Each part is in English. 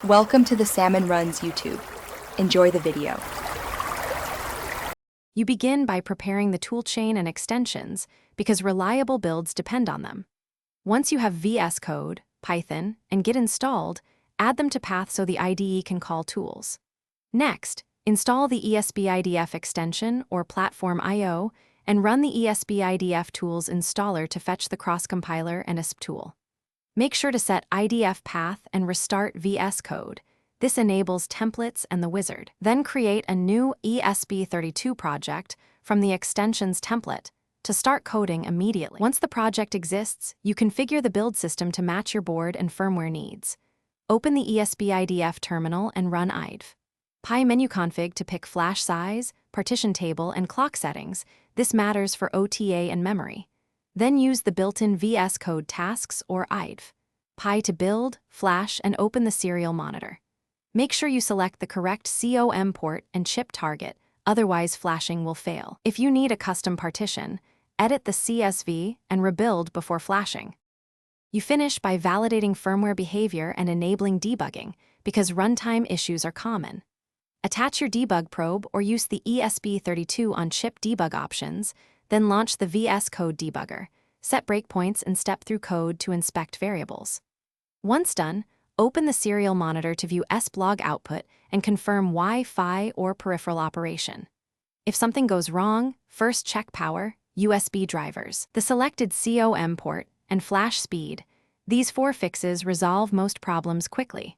Welcome to the Salmon Runs YouTube. Enjoy the video. You begin by preparing the toolchain and extensions because reliable builds depend on them. Once you have VS Code, Python, and Git installed, add them to path so the IDE can call tools. Next, install the ESP-IDF extension or Platform I/O and run the ESP-IDF tools installer to fetch the cross-compiler and Esp tool. Make sure to set IDF path and restart VS Code. This enables templates and the wizard. Then create a new Esp32 project from the extensions template to start coding immediately. Once the project exists, you configure the build system to match your board and firmware needs. Open the ESP-IDF terminal and run idf. Pi menu config to pick flash size, partition table, and clock settings. This matters for OTA and memory. Then use the built-in VS Code tasks or idf. Pi to build, flash, and open the serial monitor. Make sure you select the correct COM port and chip target, otherwise flashing will fail. If you need a custom partition, edit the CSV and rebuild before flashing. You finish by validating firmware behavior and enabling debugging, because runtime issues are common. Attach your debug probe or use the Esp32 on-chip debug options, then launch the VS Code debugger. Set breakpoints and step through code to inspect variables. Once done, open the serial monitor to view Esp log output and confirm Wi-Fi or peripheral operation. If something goes wrong, first check power, USB drivers, the selected COM port, and flash speed. These 4 fixes resolve most problems quickly.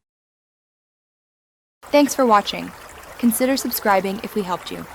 Thanks for watching. Consider subscribing if we helped you.